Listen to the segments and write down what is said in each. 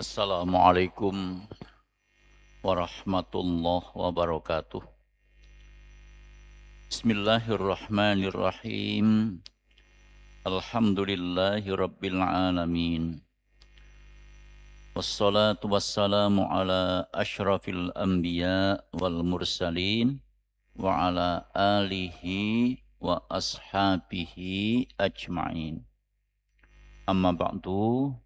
Assalamualaikum warahmatullahi wabarakatuh. Bismillahirrahmanirrahim. Alhamdulillahi rabbil alamin. Wassalatu wassalamu ala asyrafil anbiya wal mursalin wa ala alihi wa ashabihi ajma'in. Amma ba'du.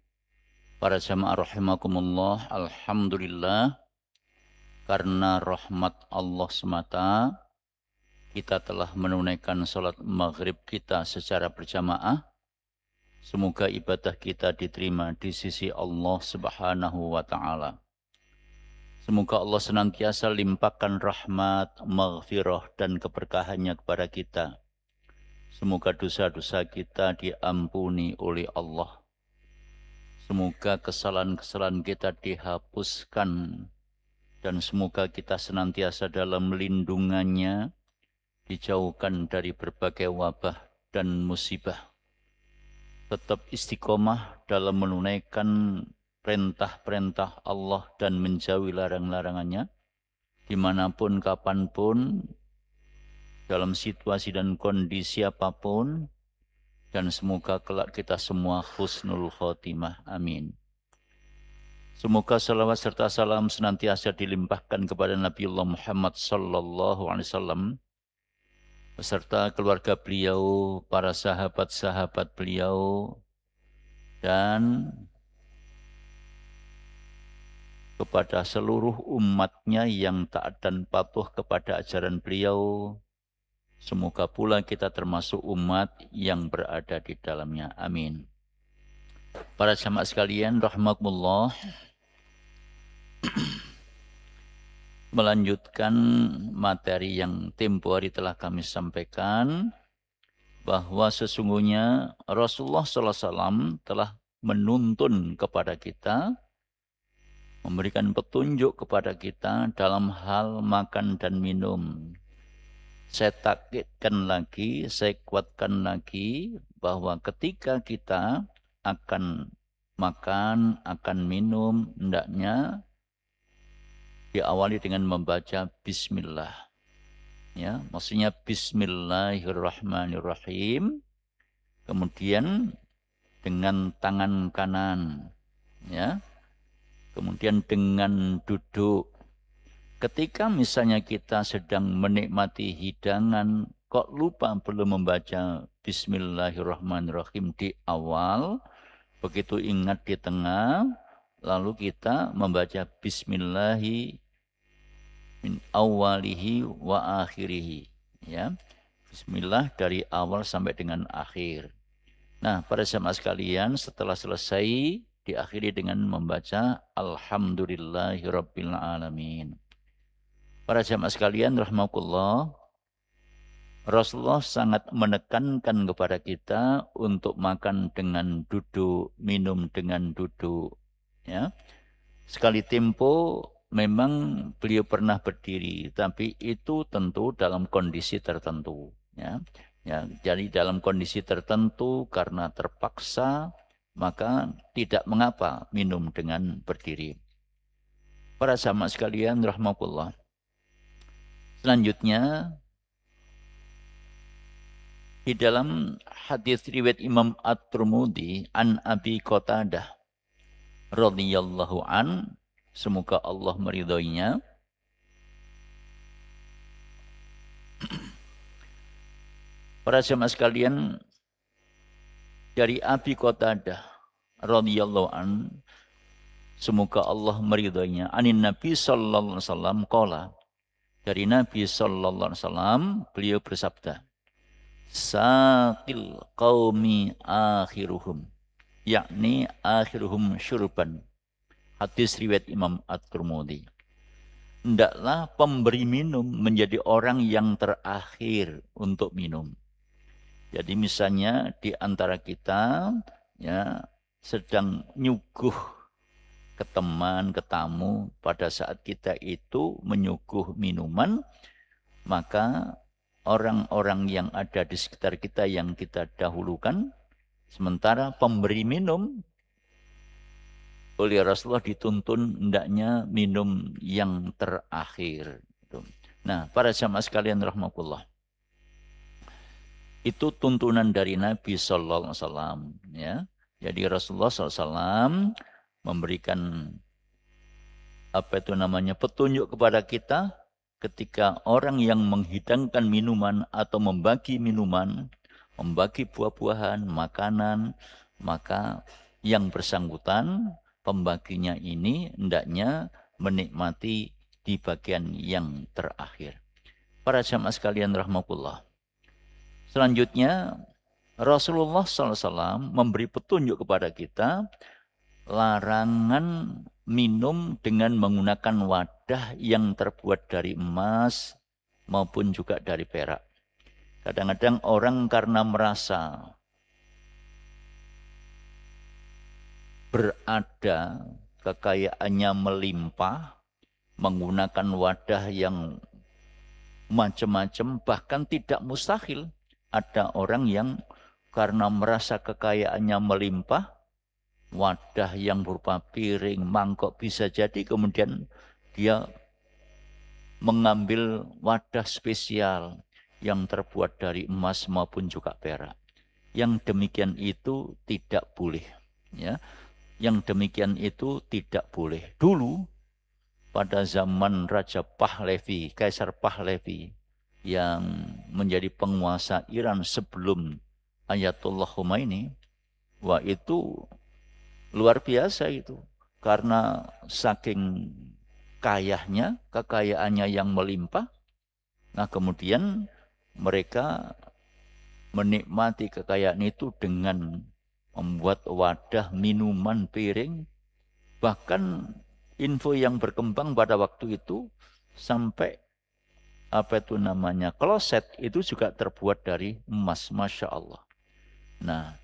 Para jamaah rahimakumullah, alhamdulillah karena rahmat Allah semata kita telah menunaikan salat maghrib kita secara berjamaah. Semoga ibadah kita diterima di sisi Allah Subhanahu wa Ta'ala. Semoga Allah senantiasa limpahkan rahmat, maghfirah dan keberkahannya kepada kita. Semoga dosa-dosa kita diampuni oleh Allah. Semoga kesalahan-kesalahan kita dihapuskan dan semoga kita senantiasa dalam lindungannya, dijauhkan dari berbagai wabah dan musibah. Tetap istiqomah dalam menunaikan perintah-perintah Allah dan menjauhi larang-larangannya, dimanapun, kapanpun, dalam situasi dan kondisi apapun, dan semoga kelak kita semua husnul khotimah. Amin. Semoga salawat serta salam senantiasa dilimpahkan kepada Nabiullah Muhammad sallallahu alaihi wasallam beserta keluarga beliau, para sahabat-sahabat beliau, dan kepada seluruh umatnya yang taat dan patuh kepada ajaran beliau. Semoga pula kita termasuk umat yang berada di dalamnya. Amin. Para jamaah sekalian, rahimakumullah, melanjutkan materi yang tempo hari telah kami sampaikan, bahwa sesungguhnya Rasulullah SAW telah menuntun kepada kita, memberikan petunjuk kepada kita dalam hal makan dan minum. Saya takkitkan lagi, saya kuatkan lagi, bahwa ketika kita akan makan, akan minum, hendaknya diawali dengan membaca bismillah. Ya, maksudnya bismillahirrahmanirrahim. Kemudian dengan tangan kanan, ya. Kemudian dengan duduk. Ketika misalnya kita sedang menikmati hidangan, kok lupa belum membaca bismillahirrahmanirrahim di awal, begitu ingat di tengah, lalu kita membaca bismillahi min awalihi wa akhirihi, ya. Bismillah dari awal sampai dengan akhir. Nah, para jamaah sekalian, setelah selesai diakhiri dengan membaca alhamdulillahirabbil alamin. Para jamaah sekalian rahimakumullah, Rasulullah sangat menekankan kepada kita untuk makan dengan duduk, minum dengan duduk, ya. Sekali tempo memang beliau pernah berdiri, tapi itu tentu dalam kondisi tertentu, ya. Ya, jadi dalam kondisi tertentu karena terpaksa, maka tidak mengapa minum dengan berdiri. Para jamaah sekalian rahimakumullah. Selanjutnya, di dalam hadis riwayat Imam At-Tirmidzi an Abi Qatadah radhiyallahu an, semoga Allah meridhoinya, para jemaah sekalian, dari Abi Qatadah radhiyallahu an, semoga Allah meridhoinya, anin Nabi sallallahu alaihi wasallam qala, dari Nabi sallallahu alaihi wasallam beliau bersabda, saqil qaumi akhiruhum, yakni akhiruhum syurban. Hadis riwayat Imam At-Tirmidzi. Hendaklah pemberi minum menjadi orang yang terakhir untuk minum. Jadi misalnya di antara kita, ya, sedang nyuguh ke teman, ke tamu, pada saat kita itu menyuguh minuman, maka orang-orang yang ada di sekitar kita yang kita dahulukan, sementara pemberi minum oleh Rasulullah dituntun hendaknya minum yang terakhir. Nah, para jamaah sekalian rahmatullah, itu tuntunan dari Nabi Sallallahu Alaihi Wasallam. Ya, jadi Rasulullah SAW memberikan apa itu namanya petunjuk kepada kita ketika orang yang menghidangkan minuman atau membagi minuman, membagi buah-buahan, makanan, maka yang bersangkutan pembaginya ini hendaknya menikmati di bagian yang terakhir. Para jamaah sekalian rahmatullah. Selanjutnya Rasulullah SAW memberi petunjuk kepada kita larangan minum dengan menggunakan wadah yang terbuat dari emas maupun juga dari perak. Kadang-kadang orang karena merasa berada, kekayaannya melimpah, menggunakan wadah yang macam-macam, bahkan tidak mustahil ada orang yang karena merasa kekayaannya melimpah, wadah yang berupa piring, mangkok bisa jadi kemudian dia mengambil wadah spesial yang terbuat dari emas maupun juga perak. Yang demikian itu tidak boleh. Ya, yang demikian itu tidak boleh. Dulu pada zaman Raja Pahlavi, Kaisar Pahlavi yang menjadi penguasa Iran sebelum Ayatollah Khomeini, wah itu luar biasa itu. Karena saking kayahnya, kekayaannya yang melimpah, nah kemudian mereka menikmati kekayaan itu dengan membuat wadah, minuman, piring. Bahkan info yang berkembang pada waktu itu sampai apa itu namanya kloset itu juga terbuat dari emas, masya Allah. Nah,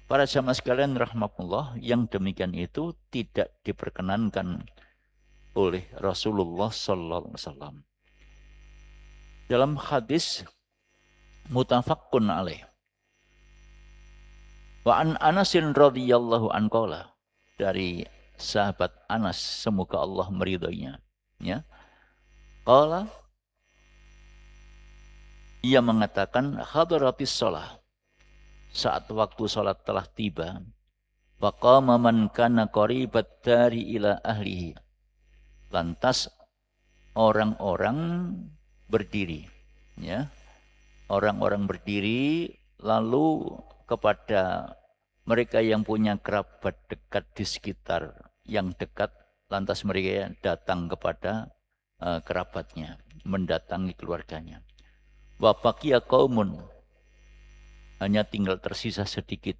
para jamaah sekalian rahmatullah, yang demikian itu tidak diperkenankan oleh Rasulullah sallallahu alaihi wasallam. Dalam hadis mutafaqqun alaih. Wa an Anasin radhiyallahu anhu, dari sahabat Anas, semoga Allah meridhoinya, ya. Qala, ia mengatakan, hadaratis shalah, saat waktu salat telah tiba, faqama man kana qaribat dari ila ahlihi, lantas orang-orang berdiri, ya. Orang-orang berdiri lalu kepada mereka yang punya kerabat dekat di sekitar yang dekat, lantas mereka datang kepada kerabatnya, mendatangi keluarganya. Wa baqiya qaumun, hanya tinggal tersisa sedikit,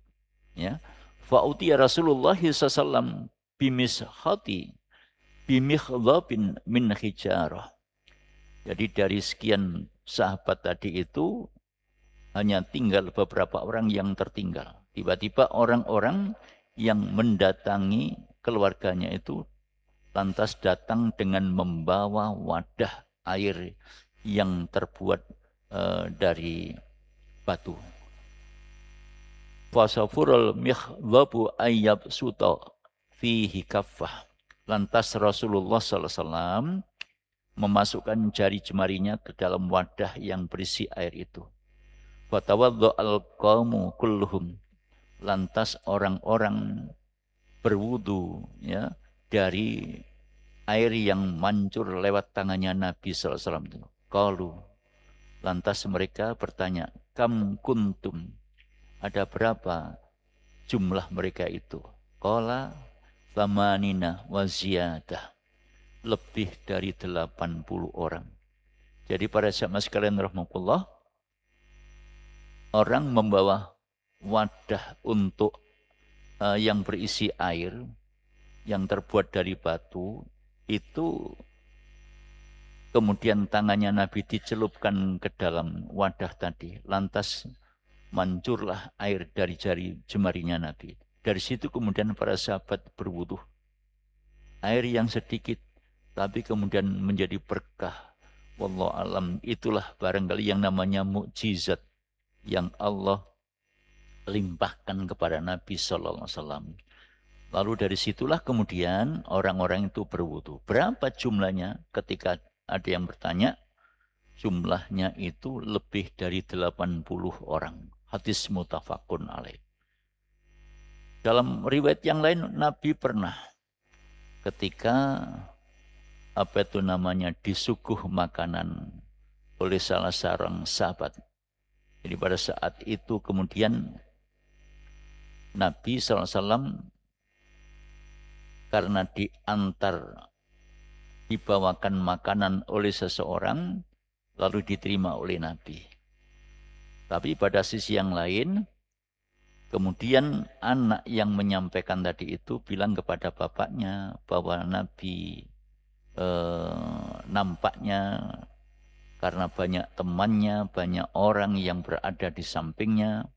ya. Fa utiya Rasulullah sallallahu alaihi wasallam bimishati bimikhdhabin min hijarah. Jadi dari sekian sahabat tadi itu hanya tinggal beberapa orang yang tertinggal. Tiba-tiba orang-orang yang mendatangi keluarganya itu lantas datang dengan membawa wadah air yang terbuat dari batu. Fasafurul mikhdhabu ayyab suta fihi kaffah. Lantas Rasulullah SAW memasukkan jari jemarinya ke dalam wadah yang berisi air itu. Fatawaddo al-qawmu kulluhum. Lantas orang-orang berwudu, ya, dari air yang mancur lewat tangannya Nabi SAW. Qalu, lantas mereka bertanya, kam kuntum, ada berapa jumlah mereka itu? Qala thamanina wa ziyadah, lebih dari 80 orang. Jadi para jamaah sekalian rahmatullah, orang membawa wadah untuk yang berisi air yang terbuat dari batu itu, kemudian tangannya Nabi dicelupkan ke dalam wadah tadi, lantas mancurlah air dari jari jemarinya Nabi. Dari situ kemudian para sahabat berwudu. Air yang sedikit tapi kemudian menjadi berkah. Wallahu alam, itulah barangkali yang namanya mukjizat yang Allah limpahkan kepada Nabi sallallahu alaihi wasallam. Lalu dari situlah kemudian orang-orang itu berwudu. Berapa jumlahnya? Ketika ada yang bertanya, jumlahnya itu lebih dari 80 orang. Hadis mutafakun alaih. Dalam riwayat yang lain, Nabi pernah ketika disuguh makanan oleh salah seorang sahabat. Jadi pada saat itu kemudian Nabi SAW karena dibawakan makanan oleh seseorang, lalu diterima oleh Nabi. Tapi pada sisi yang lain, kemudian anak yang menyampaikan tadi itu bilang kepada bapaknya bahwa Nabi nampaknya karena banyak temannya, banyak orang yang berada di sampingnya.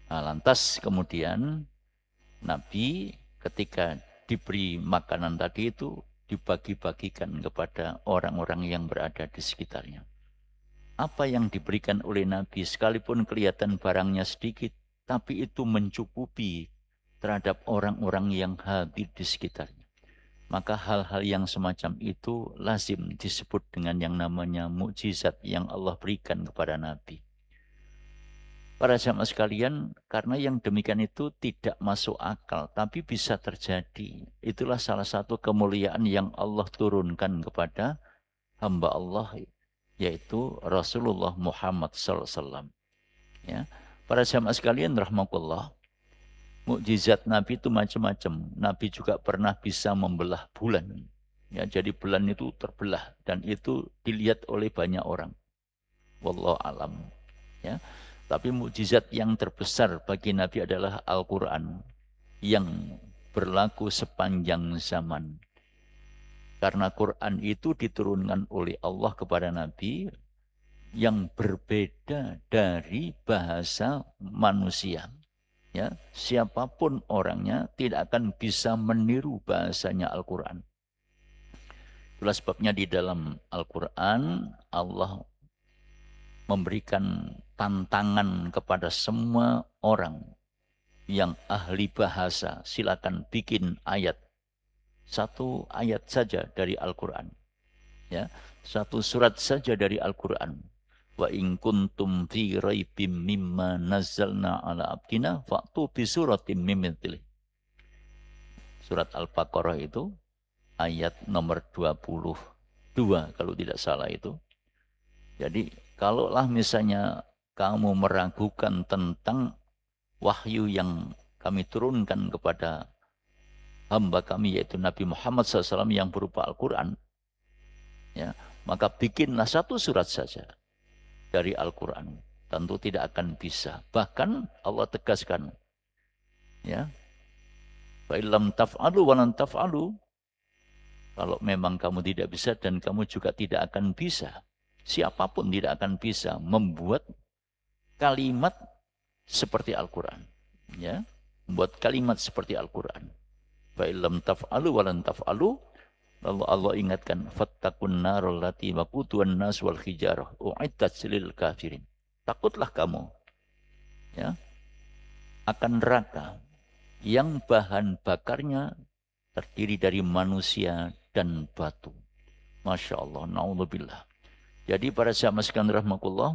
Nah, lantas kemudian Nabi ketika diberi makanan tadi itu dibagi-bagikan kepada orang-orang yang berada di sekitarnya. Apa yang diberikan oleh Nabi sekalipun kelihatan barangnya sedikit, tapi itu mencukupi terhadap orang-orang yang hadir di sekitarnya. Maka hal-hal yang semacam itu lazim disebut dengan yang namanya mukjizat yang Allah berikan kepada Nabi. Para jamaah sekalian, karena yang demikian itu tidak masuk akal, tapi bisa terjadi. Itulah salah satu kemuliaan yang Allah turunkan kepada hamba Allah, yaitu Rasulullah Muhammad SAW. Ya. Para jamaah sekalian rahmatullah, mukjizat Nabi itu macam-macam. Nabi juga pernah bisa membelah bulan. Ya, jadi bulan itu terbelah dan itu dilihat oleh banyak orang. Wallahu alam. Ya. Tapi mukjizat yang terbesar bagi Nabi adalah Al-Quran yang berlaku sepanjang zaman. Karena Quran itu diturunkan oleh Allah kepada Nabi yang berbeda dari bahasa manusia. Ya, siapapun orangnya tidak akan bisa meniru bahasanya Al-Quran. Itulah sebabnya di dalam Al-Quran Allah memberikan tantangan kepada semua orang yang ahli bahasa. Silakan bikin ayat. Satu ayat saja dari Al-Quran. Ya, satu surat saja dari Al-Quran. Wa in kuntum fi raibim mimma nazzalna ala abdina fa'tu bi suratim min mithlihi. Surat Al-Baqarah itu ayat nomor 22 kalau tidak salah itu. Jadi kalaulah misalnya kamu meragukan tentang wahyu yang kami turunkan kepada hamba kami yaitu Nabi Muhammad SAW yang berupa Al-Quran, ya, maka bikinlah satu surat saja dari Al-Quran. Tentu tidak akan bisa. Bahkan Allah tegaskan, ya, fa'ilam taf'alu walan taf'alu, kalau memang kamu tidak bisa dan kamu juga tidak akan bisa, siapapun tidak akan bisa membuat kalimat seperti Al-Quran, ya, membuat kalimat seperti Al-Quran. Fa'ilam taf'alu walan taf'alu, lalu Allah ingatkan, fattakun narul lati waquduhan nas wal hijarah u'iddat lil kafirin. Takutlah kamu, ya, akan neraka yang bahan bakarnya terdiri dari manusia dan batu. Masya Allah, na'udzubillah. Jadi para jamaah sekalian rahmatullah,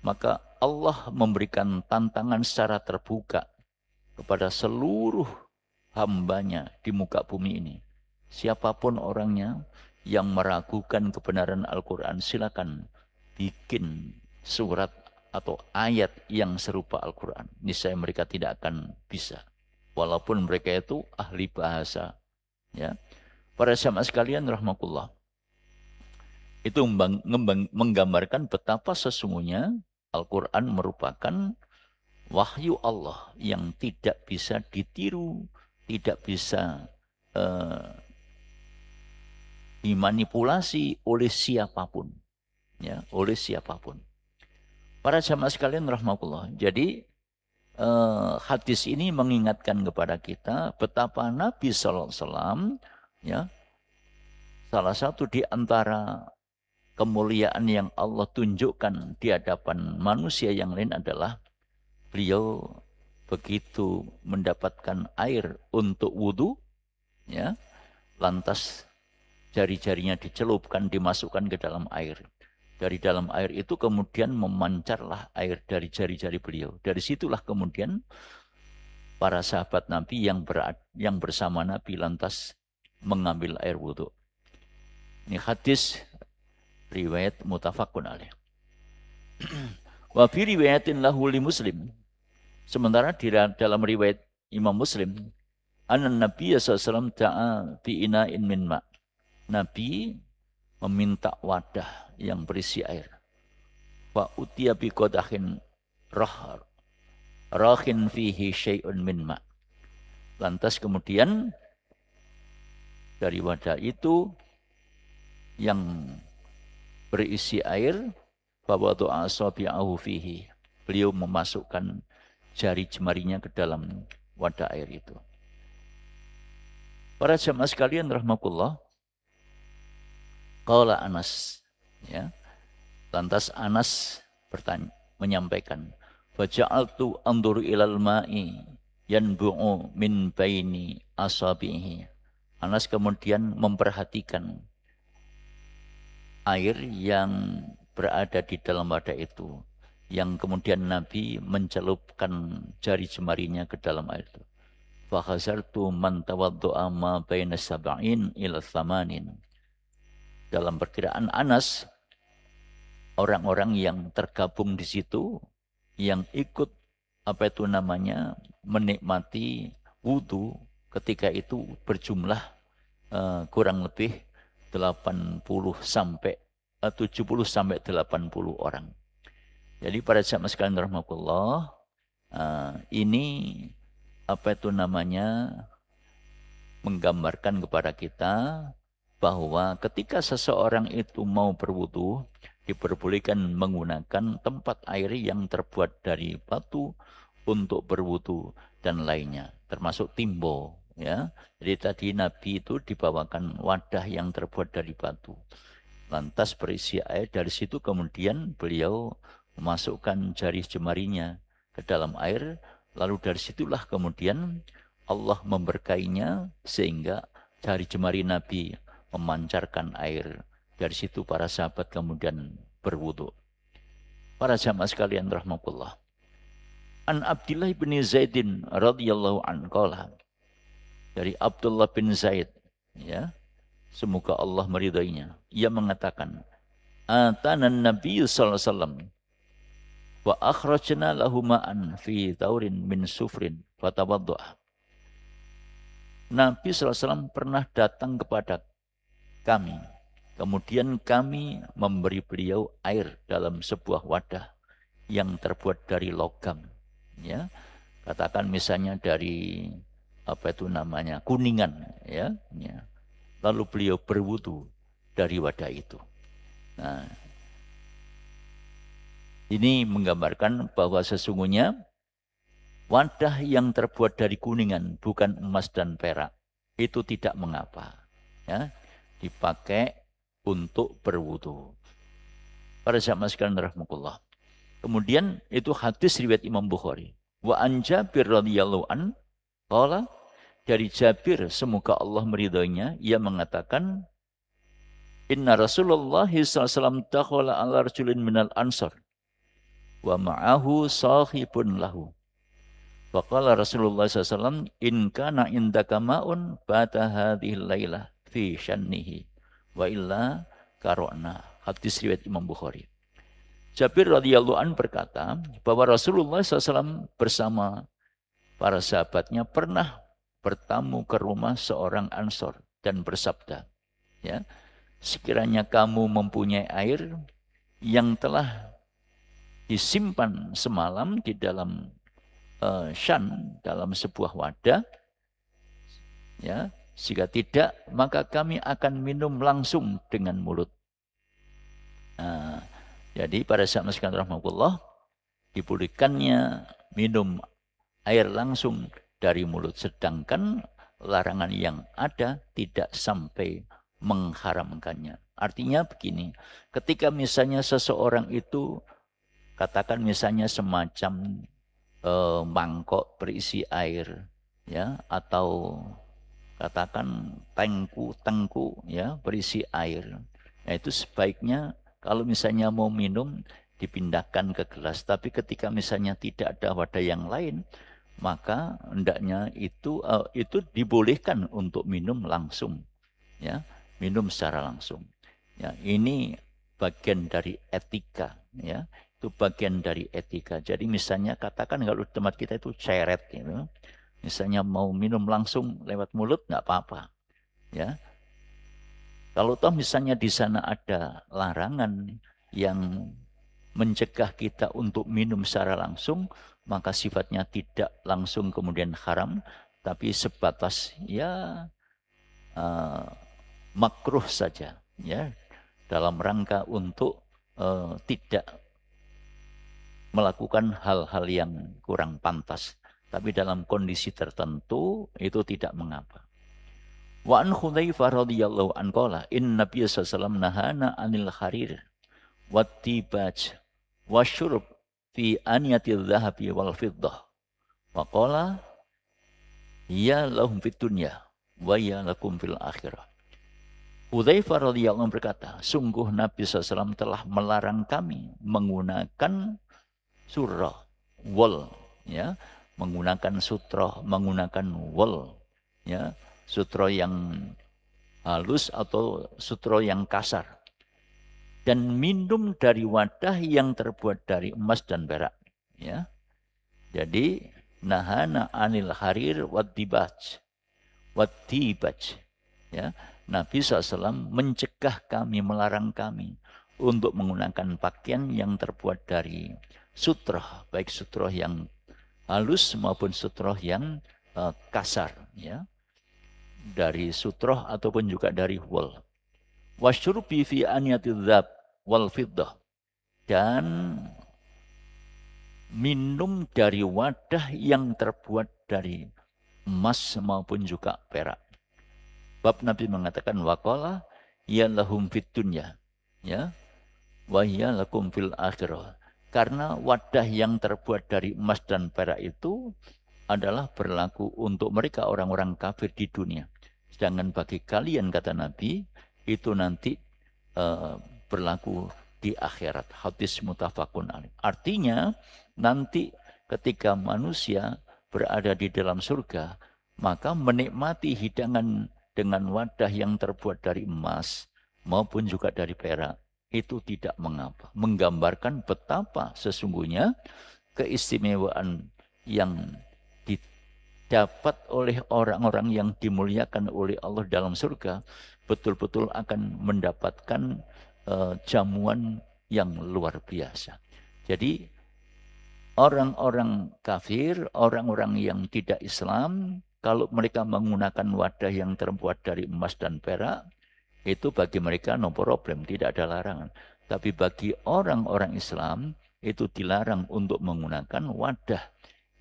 maka Allah memberikan tantangan secara terbuka kepada seluruh hambanya di muka bumi ini. Siapapun orangnya yang meragukan kebenaran Al-Quran, silakan bikin surat atau ayat yang serupa Al-Quran. Niscaya mereka tidak akan bisa. Walaupun mereka itu ahli bahasa. Ya. Para jamaah sekalian rahmatullah. Itu menggambarkan betapa sesungguhnya Al-Quran merupakan wahyu Allah yang tidak bisa ditiru, tidak bisa dimanipulasi oleh siapapun, ya, oleh siapapun. Para jamaah sekalian rahmatullah. Jadi hadis ini mengingatkan kepada kita betapa Nabi SAW, ya, salah satu di antara kemuliaan yang Allah tunjukkan di hadapan manusia yang lain adalah beliau begitu mendapatkan air untuk wudhu, ya, lantas jari-jarinya dicelupkan, dimasukkan ke dalam air. Dari dalam air itu kemudian memancarlah air dari jari-jari beliau. Dari situlah kemudian para sahabat Nabi yang bersama Nabi lantas mengambil air wudhu. Ini hadis riwayat muttafaqun alaih. Wa fi riwayatin lahu li Muslim. Sementara di dalam riwayat Imam Muslim, anna Nabi SAW da'a bi ina'in min ma'. Nabi meminta wadah yang berisi air. Wa utiya bi qadahin rahin fihi syai'un min ma'. Lantas kemudian dari wadah itu yang berisi air, bahwa doa asabi'ahu fihi. Beliau memasukkan jari jemarinya ke dalam wadah air itu. Para jamaah sekalian rahmatullah, qala Anas, ya. Lantas Anas menyampaikan, faja'altu anzuru ilal ma'i yanbu'u min baini asabihi. Anas kemudian memperhatikan air yang berada di dalam wadah itu, yang kemudian Nabi mencelupkan jari jemarinya ke dalam air itu. Fakhazartu man tawaddu'a ma baina sab'in ila thamanin. Dalam perkiraan Anas, orang-orang yang tergabung di situ, yang ikut menikmati wudhu ketika itu berjumlah kurang lebih 70 sampai 80 orang. Jadi para jamaah sekalian rahmatullah, ini menggambarkan kepada kita bahwa ketika seseorang itu mau berwudu, diperbolehkan menggunakan tempat air yang terbuat dari batu untuk berwudu dan lainnya, termasuk timbo, ya. Jadi tadi Nabi itu dibawakan wadah yang terbuat dari batu, lantas berisi air. Dari situ kemudian beliau memasukkan jari jemarinya ke dalam air, lalu dari situlah kemudian Allah memberkainya sehingga jari jemari Nabi memancarkan air. Dari situ para sahabat kemudian berwudu. Para jamaah sekalian rahmatullah. An Abdullah bin Zaidin radhiyallahu anhu, dari Abdullah bin Zaid, ya, semoga Allah meridainya, ia mengatakan, atanan Nabi sallallahu alaihi wasallam wa akhrajna lahu ma'an fi taurin min sufrin fatawaddu'a. Nabi sallallahu alaihi wasallam pernah datang kepada kami, kemudian kami memberi beliau air dalam sebuah wadah yang terbuat dari logam, ya. Katakan misalnya dari kuningan, ya. Lalu beliau berwudu dari wadah itu. Nah, ini menggambarkan bahwa sesungguhnya wadah yang terbuat dari kuningan, bukan emas dan perak, itu tidak mengapa, ya, dipakai untuk berwudu. Para jamaah sekalian rahmatullah. Kemudian itu hadis riwayat Imam Bukhari. Wa an Jabir radhiyallahu an qala, dari Jabir semoga Allah meridhoinya, ia mengatakan, inna Rasulullah SAW dakhala ala rajulin minal ansar wa ma'ahu sahibun lahu. Wa qala Rasulullah SAW, in kana indaka ma'un bata hadhil lailah fi syannihi wa illa karona. Hadis riwayat Imam Bukhari. Jabir radhiyallahu an berkata bahwa Rasulullah SAW bersama para sahabatnya pernah bertamu ke rumah seorang Ansor dan bersabda, ya, sekiranya kamu mempunyai air yang telah disimpan semalam di dalam syan, dalam sebuah wadah, ya, jika tidak maka kami akan minum langsung dengan mulut. Nah, jadi pada saat sekalian rahmatullah, dibolehkannya minum air langsung dari mulut, sedangkan larangan yang ada tidak sampai mengharamkannya. Artinya begini, ketika misalnya seseorang itu, katakan misalnya semacam mangkok berisi air, ya, atau katakan tengku ya berisi air. Nah, itu sebaiknya kalau misalnya mau minum dipindahkan ke gelas. Tapi ketika misalnya tidak ada wadah yang lain, maka hendaknya itu dibolehkan untuk minum langsung, ya, minum secara langsung. Ya, ini bagian dari etika, ya. Itu bagian dari etika. Jadi misalnya katakan kalau tempat kita itu ceret, gitu. Misalnya mau minum langsung lewat mulut nggak apa-apa, ya. Kalau toh misalnya di sana ada larangan yang mencegah kita untuk minum secara langsung, maka sifatnya tidak langsung kemudian haram, tapi sebatas ya makruh saja, ya, dalam rangka untuk tidak melakukan hal-hal yang kurang pantas. Tapi dalam kondisi tertentu itu tidak mengapa. Wa an Hudzaifah radhiyallahu anhu qala inna Nabiy sallallahu alaihi wasallam nahana 'anil harir wattibaj wasyurb fi aniyatil dhahabi wal fiddah. Wa qala ya lahum fid dunya wa ya lakum fil akhirah. Hudzaifah radhiyallahu anhu berkata, sungguh Nabi SAW telah melarang kami menggunakan surah wol, ya, menggunakan sutroh, menggunakan wol, ya, sutro yang halus atau sutro yang kasar, dan minum dari wadah yang terbuat dari emas dan perak, ya. Jadi nahana anil harir waddibaj, ya. Nabi SAW mencegah kami, melarang kami untuk menggunakan pakaian yang terbuat dari sutroh, baik sutroh yang halus maupun sutroh yang kasar, ya, dari sutroh ataupun juga dari wol. Wasyurbi fi aniyatidz dzab wal fiddah, dan minum dari wadah yang terbuat dari emas maupun juga perak. Bab Nabi mengatakan waqala ya lahum fid dunya, ya, wa ya lakum fil akhirah. Karena wadah yang terbuat dari emas dan perak itu adalah berlaku untuk mereka orang-orang kafir di dunia. Sedangkan bagi kalian, kata Nabi, itu nanti berlaku di akhirat. Hadis muttafaqun alaih. Artinya nanti ketika manusia berada di dalam surga, maka menikmati hidangan dengan wadah yang terbuat dari emas maupun juga dari perak itu tidak mengapa. Menggambarkan betapa sesungguhnya keistimewaan yang didapat oleh orang-orang yang dimuliakan oleh Allah dalam surga betul-betul akan mendapatkan jamuan yang luar biasa. Jadi orang-orang kafir, orang-orang yang tidak Islam, kalau mereka menggunakan wadah yang terbuat dari emas dan perak, itu bagi mereka no problem, tidak ada larangan. Tapi bagi orang-orang Islam, itu dilarang untuk menggunakan wadah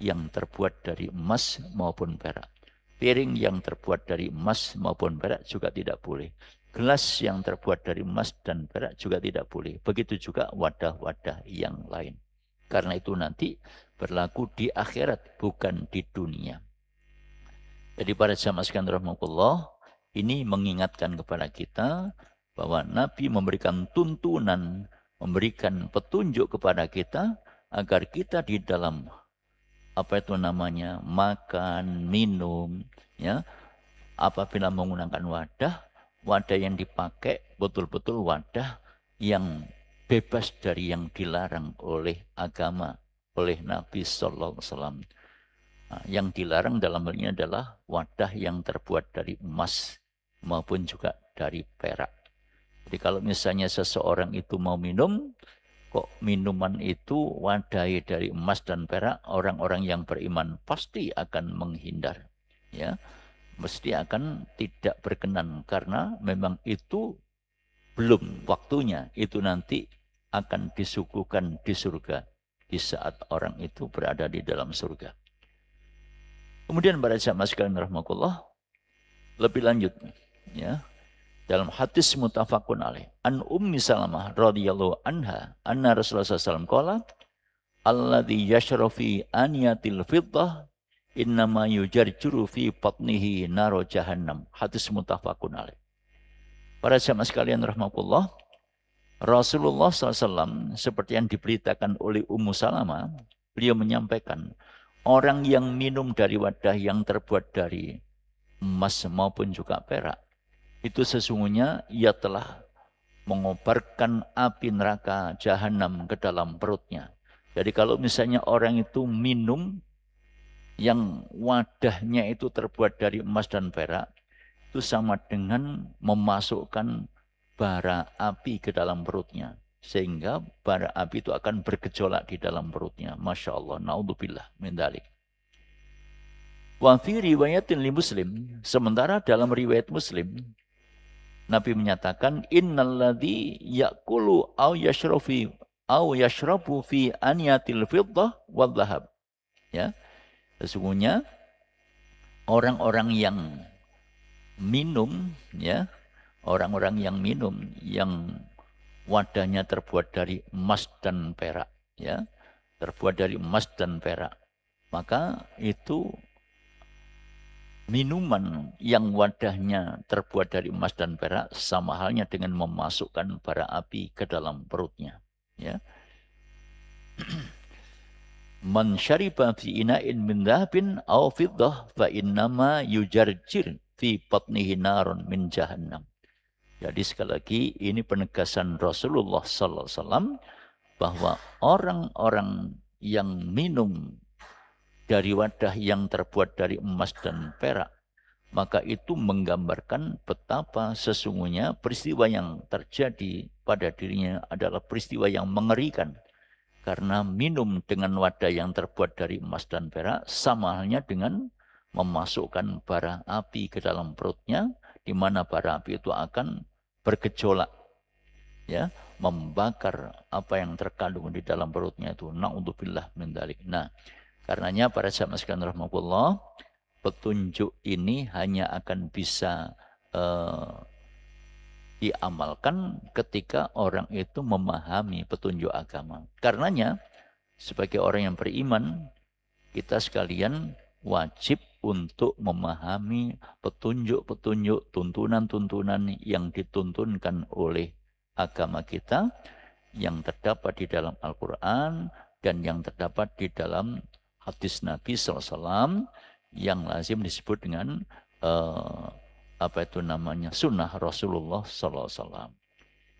yang terbuat dari emas maupun perak. Piring yang terbuat dari emas maupun perak juga tidak boleh. Gelas yang terbuat dari emas dan perak juga tidak boleh. Begitu juga wadah-wadah yang lain. Karena itu nanti berlaku di akhirat, bukan di dunia. Jadi para jamaah sekalian rahmatullah, ini mengingatkan kepada kita bahwa Nabi memberikan tuntunan, memberikan petunjuk kepada kita agar kita di dalam makan, minum, ya, apabila menggunakan wadah yang dipakai betul-betul wadah yang bebas dari yang dilarang oleh agama, oleh Nabi Sallallahu Alaihi Wasallam. Nah, yang dilarang dalam hal ini adalah wadah yang terbuat dari emas maupun juga dari perak. Jadi kalau misalnya seseorang itu mau minum, kok minuman itu wadahnya dari emas dan perak, orang-orang yang beriman pasti akan menghindar, ya, mesti akan tidak berkenan karena memang itu belum waktunya, itu nanti akan disuguhkan di surga di saat orang itu berada di dalam surga. Kemudian para jamaah sekalian rahmatullah, lebih lanjut, ya, dalam hadis muttafaqun alaih an Ummi Salamah radhiyallahu anha anna Rasulullah SAW qala alladzi yashrabu fi aniyatil fiddah innama yujarjuru fi batnihi naro jahannam. Hadis muttafaqun alaih. Para jamaah sekalian rahmatullah, Rasulullah SAW seperti yang diberitakan oleh Ummu Salamah, beliau menyampaikan, orang yang minum dari wadah yang terbuat dari emas maupun juga perak, itu sesungguhnya ia telah mengobarkan api neraka jahanam ke dalam perutnya. Jadi kalau misalnya orang itu minum yang wadahnya itu terbuat dari emas dan perak, itu sama dengan memasukkan bara api ke dalam perutnya. Sehingga bara api itu akan bergejolak di dalam perutnya. Masya Allah. Na'udzubillah min dzalik. Wa fi riwayatin li Muslim, sementara dalam riwayat Muslim, Nabi menyatakan, innalladzi ya'kulu au yashrabu fi aniyatil fiddah wal dhahab. Ya. Sesungguhnya orang-orang yang minum, ya, orang-orang yang minum yang wadahnya terbuat dari emas dan perak, ya, terbuat dari emas dan perak, maka itu minuman yang wadahnya terbuat dari emas dan perak sama halnya dengan memasukkan bara api ke dalam perutnya, ya. Man syariba fi ina'in min dhahabin aw fiddah fa innama yujarjir fi batnihi narun min jahannam. Jadi sekali lagi ini penegasan Rasulullah sallallahu alaihi wasallam bahwa orang-orang yang minum dari wadah yang terbuat dari emas dan perak, maka itu menggambarkan betapa sesungguhnya peristiwa yang terjadi pada dirinya adalah peristiwa yang mengerikan. Karena minum dengan wadah yang terbuat dari emas dan perak sama halnya dengan memasukkan bara api ke dalam perutnya, di mana bara api itu akan bergejolak, ya, membakar apa yang terkandung di dalam perutnya itu. Na'udzubillah min dzalik. Nah, karenanya para jamaah sekalian rahmatullah, petunjuk ini hanya akan bisa diamalkan ketika orang itu memahami petunjuk agama. Karenanya, sebagai orang yang beriman, kita sekalian wajib untuk memahami petunjuk-petunjuk, tuntunan-tuntunan yang dituntunkan oleh agama kita, yang terdapat di dalam Al-Quran dan yang terdapat di dalam hadis Nabi SAW, yang lazim disebut dengan sunnah Rasulullah SAW.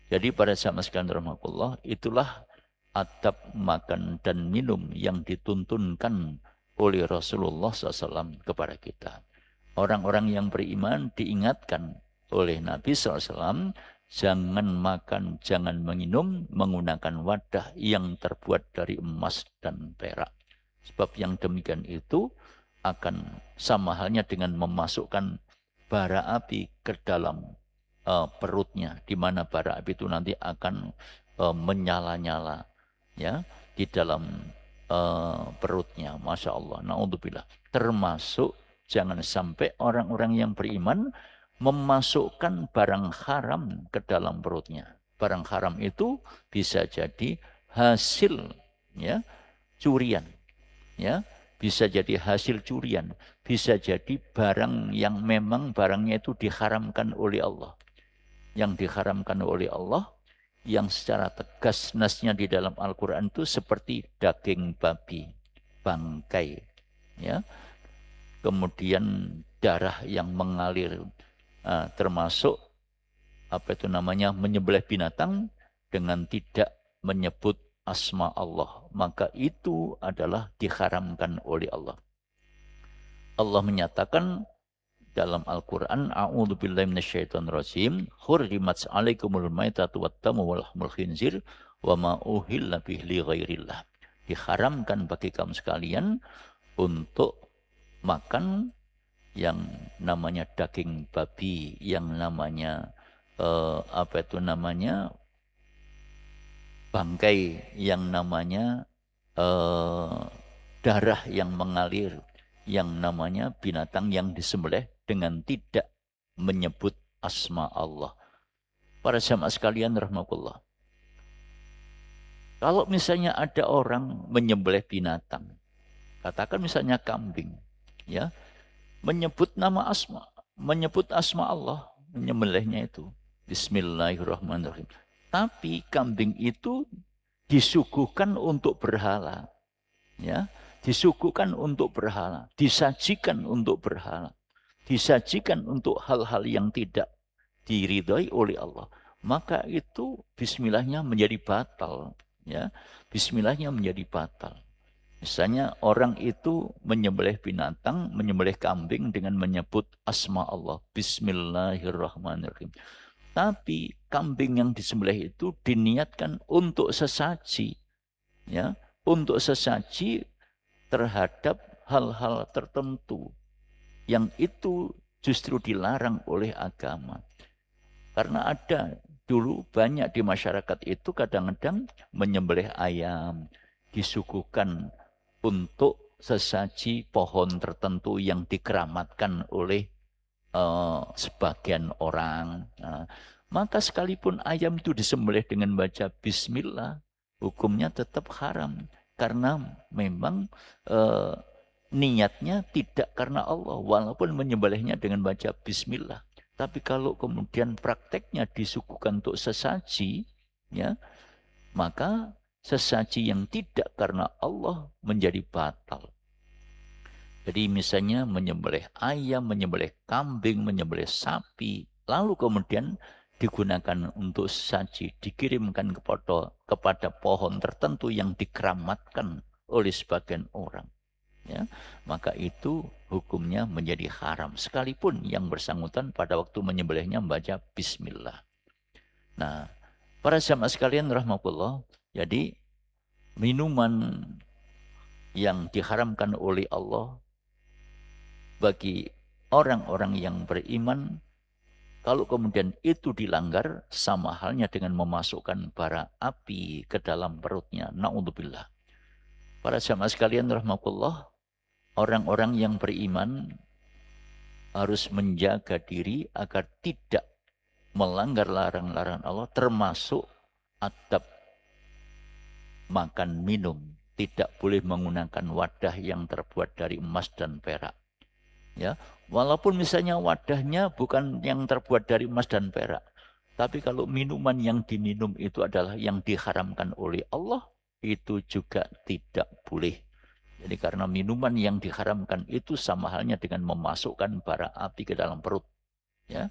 Jadi pada zaman sekalian rahmatullah, itulah adab makan dan minum yang dituntunkan oleh Rasulullah SAW kepada kita. Orang-orang yang beriman diingatkan oleh Nabi SAW, jangan makan, jangan minum menggunakan wadah yang terbuat dari emas dan perak. Sebab yang demikian itu akan sama halnya dengan memasukkan bara api ke dalam perutnya, di mana bara api itu nanti akan menyala-nyala, ya, di dalam perutnya. Masya Allah, na'udzubillah. Termasuk jangan sampai orang-orang yang beriman memasukkan barang haram ke dalam perutnya. Barang haram itu bisa jadi hasil, ya, curian, ya, bisa jadi hasil curian, bisa jadi barang yang memang barangnya itu diharamkan oleh Allah. Yang diharamkan oleh Allah, yang secara tegas nasnya di dalam Al-Quran itu seperti daging babi, bangkai, ya, kemudian darah yang mengalir, termasuk menyembelih binatang dengan tidak menyebut asma Allah, maka itu adalah diharamkan oleh Allah. Allah menyatakan dalam Al-Quran, a'udzubillahi minasyaitonirrajim, hurrimat 'alaikumul maitatu wattamu wal lahmul khinzir wa ma uhilla bihi li ghairillah. Diharamkan bagi kamu sekalian untuk makan yang namanya daging babi, yang namanya bangkai, yang namanya darah yang mengalir, yang namanya binatang yang disembelih dengan tidak menyebut asma Allah. Para jamaah sekalian rahmatullah, Kalau misalnya ada orang menyembelih binatang, katakan misalnya kambing, ya, menyebut asma Allah, menyembelihnya itu Bismillahirrahmanirrahim. Tapi kambing itu disuguhkan untuk berhala, ya, disuguhkan untuk berhala, disajikan untuk berhala, disajikan untuk hal-hal yang tidak diridhoi oleh Allah, maka itu bismillahnya menjadi batal, ya, bismillahnya menjadi batal. Misalnya orang itu menyembelih binatang, menyembelih kambing dengan menyebut asma Allah, Bismillahirrahmanirrahim. Tapi kambing yang disembelih itu diniatkan untuk sesaji, ya, untuk sesaji terhadap hal-hal tertentu yang itu justru dilarang oleh agama. Karena ada dulu banyak di masyarakat itu kadang-kadang menyembelih ayam, disuguhkan untuk sesaji pohon tertentu yang dikeramatkan oleh sebagian orang. Nah, maka sekalipun ayam itu disembelih dengan baca bismillah, hukumnya tetap haram. Karena memang niatnya tidak karena Allah, walaupun menyembelihnya dengan baca bismillah. Tapi kalau kemudian prakteknya disuguhkan untuk sesaji, ya, maka sesaji yang tidak karena Allah menjadi batal. Jadi misalnya menyembelih ayam, menyembelih kambing, menyembelih sapi, lalu kemudian digunakan untuk sesaji, dikirimkan kepada pohon tertentu yang dikeramatkan oleh sebagian orang, ya, maka itu hukumnya menjadi haram, sekalipun yang bersangkutan pada waktu menyembelihnya membaca bismillah. Nah, para jamaah sekalian rahmatullah, jadi minuman yang diharamkan oleh Allah bagi orang-orang yang beriman, kalau kemudian itu dilanggar, sama halnya dengan memasukkan bara api ke dalam perutnya. Na'udzubillah. Para jamaah sekalian rahmatullah, orang-orang yang beriman harus menjaga diri agar tidak melanggar larang-larang Allah, termasuk adab makan minum. Tidak boleh menggunakan wadah yang terbuat dari emas dan perak. Ya, walaupun misalnya wadahnya bukan yang terbuat dari emas dan perak, tapi kalau minuman yang diminum itu adalah yang diharamkan oleh Allah, itu juga tidak boleh. Jadi karena minuman yang diharamkan itu sama halnya dengan memasukkan bara api ke dalam perut. Ya,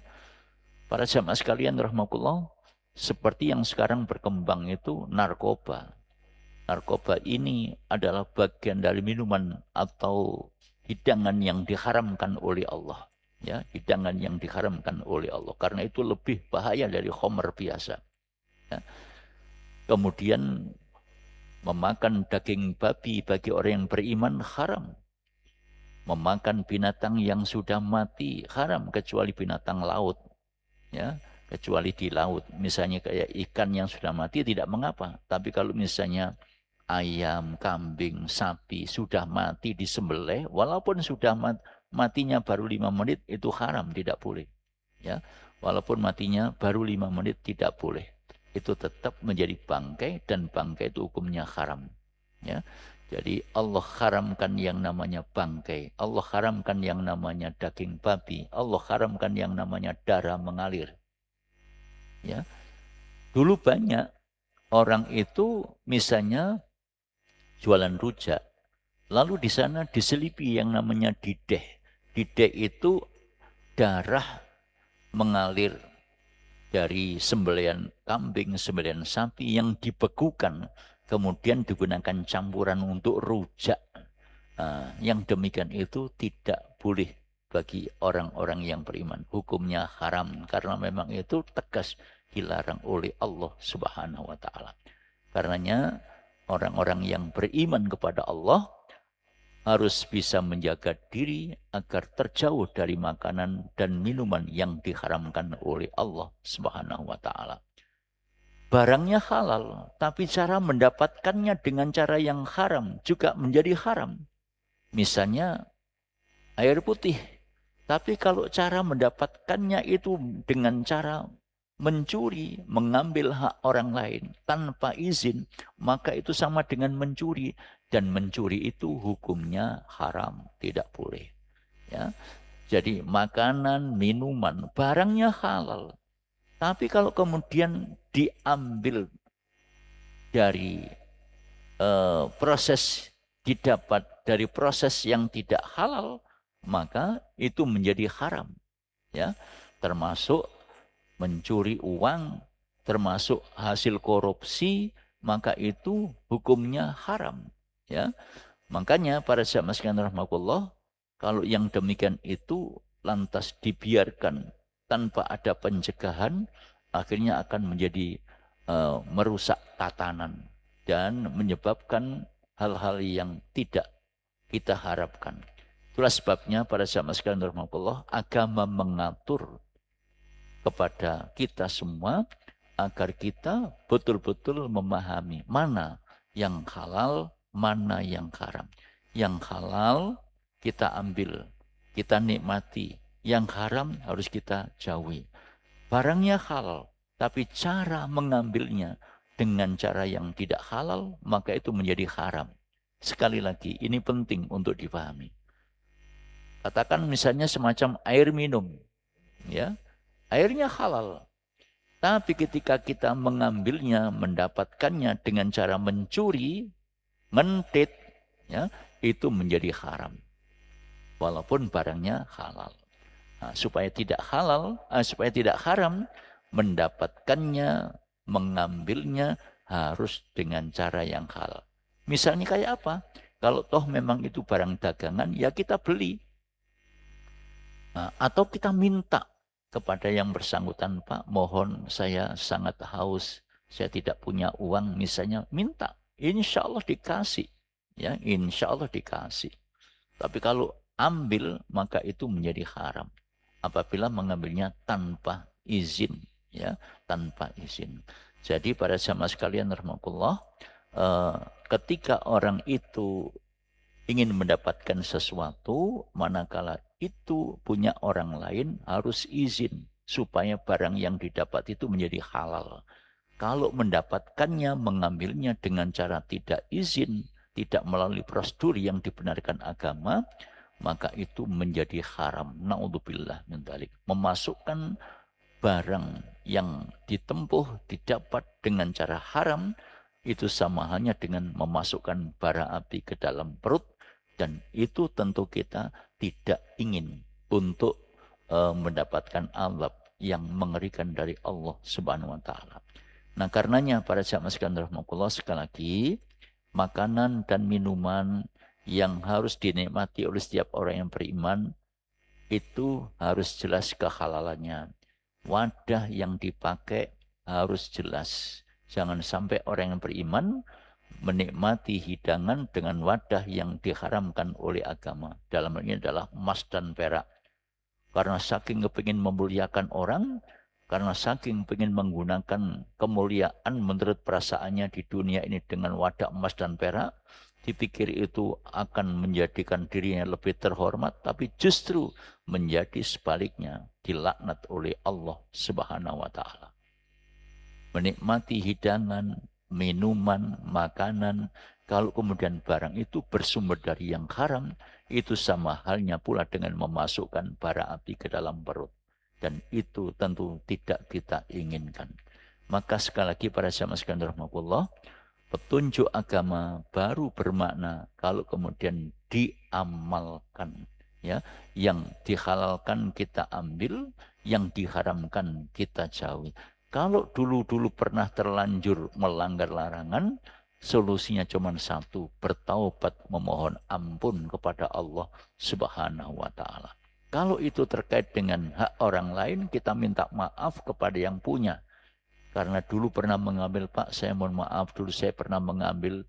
para jamaah sekalian rahmatullah, seperti yang sekarang berkembang itu narkoba. Narkoba ini adalah bagian dari minuman atau hidangan yang diharamkan oleh Allah. Ya, hidangan yang diharamkan oleh Allah. Karena itu lebih bahaya dari khamr biasa. Ya. Kemudian memakan daging babi bagi orang yang beriman haram. Memakan binatang yang sudah mati haram, kecuali binatang laut. Ya, kecuali di laut. Misalnya kayak ikan yang sudah mati tidak mengapa. Tapi kalau misalnya ayam, kambing, sapi sudah mati disembelih, walaupun sudah matinya baru 5 menit, itu haram, tidak boleh. Ya, walaupun matinya baru 5 menit tidak boleh. Itu tetap menjadi bangkai, dan bangkai itu hukumnya haram. Ya, jadi Allah haramkan yang namanya bangkai, Allah haramkan yang namanya daging babi, Allah haramkan yang namanya darah mengalir. Ya, dulu banyak orang itu misalnya jualan rujak, lalu di sana diselipi yang namanya dideh. Dideh itu darah mengalir dari sembelihan kambing, sembelihan sapi yang dibekukan, kemudian digunakan campuran untuk rujak. Nah, yang demikian itu tidak boleh bagi orang-orang yang beriman. Hukumnya haram, karena memang itu tegas dilarang oleh Allah Subhanahu wa Ta'ala. Karenanya orang-orang yang beriman kepada Allah harus bisa menjaga diri agar terjauh dari makanan dan minuman yang diharamkan oleh Allah Subhanahu wa Ta'ala. Barangnya halal, tapi cara mendapatkannya dengan cara yang haram juga menjadi haram. Misalnya air putih, tapi kalau cara mendapatkannya itu dengan cara mencuri, mengambil hak orang lain tanpa izin, maka itu sama dengan mencuri. Dan mencuri itu hukumnya haram, tidak boleh. Ya. Jadi makanan, minuman, barangnya halal. Tapi kalau kemudian diambil dari proses, didapat dari proses yang tidak halal, maka itu menjadi haram. Ya, termasuk mencuri uang, termasuk hasil korupsi, maka itu hukumnya haram. Ya, makanya para sahabat sekalian rahmatullah, kalau yang demikian itu lantas dibiarkan tanpa ada pencegahan, akhirnya akan menjadi merusak tatanan dan menyebabkan hal-hal yang tidak kita harapkan. Itulah sebabnya para sahabat sekalian rahmatullah, agama mengatur kepada kita semua agar kita betul-betul memahami mana yang halal, mana yang haram. Yang halal kita ambil, kita nikmati. Yang haram harus kita jauhi. Barangnya halal, tapi cara mengambilnya dengan cara yang tidak halal, maka itu menjadi haram. Sekali lagi, ini penting untuk dipahami. Katakan misalnya semacam air minum, ya, airnya halal. Tapi ketika kita mengambilnya, mendapatkannya dengan cara mencuri, ngentit, ya, itu menjadi haram. Walaupun barangnya halal. Nah, supaya tidak haram, mendapatkannya, mengambilnya harus dengan cara yang halal. Misalnya kayak apa? Kalau toh memang itu barang dagangan, ya kita beli. Nah, atau kita minta kepada yang bersangkutan, Pak, mohon saya sangat haus, saya tidak punya uang, misalnya minta, insya Allah dikasih, ya, insya Allah dikasih. Tapi kalau ambil, maka itu menjadi haram apabila mengambilnya tanpa izin, ya, tanpa izin. Jadi para jamaah sekalian rahmatullah, ketika orang itu ingin mendapatkan sesuatu, manakala itu punya orang lain, harus izin supaya barang yang didapat itu menjadi halal. Kalau mendapatkannya, mengambilnya dengan cara tidak izin, tidak melalui prosedur yang dibenarkan agama, maka itu menjadi haram. Na'udzubillah min dzalik. Memasukkan barang yang ditempuh, didapat dengan cara haram, itu sama halnya dengan memasukkan bara api ke dalam perut, dan itu tentu kita tidak ingin untuk mendapatkan azab yang mengerikan dari Allah Subhanahu wa taala. Nah, karenanya para jamaah sekalian rahmatullah, sekali lagi, makanan dan minuman yang harus dinikmati oleh setiap orang yang beriman itu harus jelas kehalalannya. Wadah yang dipakai harus jelas. Jangan sampai orang yang beriman menikmati hidangan dengan wadah yang diharamkan oleh agama. Dalam hal ini adalah emas dan perak. Karena saking kepingin memuliakan orang, karena saking ingin menggunakan kemuliaan menurut perasaannya di dunia ini dengan wadah emas dan perak, dipikir itu akan menjadikan dirinya lebih terhormat, tapi justru menjadi sebaliknya, dilaknat oleh Allah Subhanahu wa taala. Menikmati hidangan, minuman, makanan, kalau kemudian barang itu bersumber dari yang haram, itu sama halnya pula dengan memasukkan bara api ke dalam perut. Dan itu tentu tidak kita inginkan. Maka sekali lagi para jamaah sekalian rahmatullah, petunjuk agama baru bermakna kalau kemudian diamalkan. Ya, yang dihalalkan kita ambil, yang diharamkan kita jauhi. Kalau dulu-dulu pernah terlanjur melanggar larangan, solusinya cuma satu, bertaubat memohon ampun kepada Allah Subhanahu wa taala. Kalau itu terkait dengan hak orang lain, kita minta maaf kepada yang punya. Karena dulu pernah mengambil, Pak, saya mohon maaf, dulu saya pernah mengambil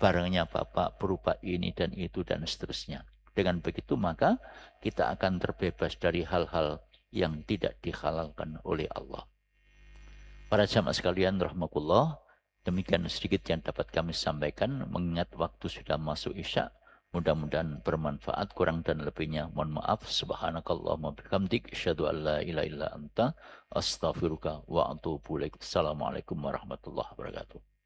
barangnya Bapak berupa ini dan itu dan seterusnya. Dengan begitu maka kita akan terbebas dari hal-hal yang tidak dihalalkan oleh Allah. Para jamaah sekalian rahmatullah, demikian sedikit yang dapat kami sampaikan, mengingat waktu sudah masuk Isya. Mudah-mudahan bermanfaat, kurang dan lebihnya mohon maaf. Subhanakallahumma bihamdik, asyhadu an la ilaha illa anta, astaghfiruka wa atubu ilaik. Assalamualaikum warahmatullahi wabarakatuh.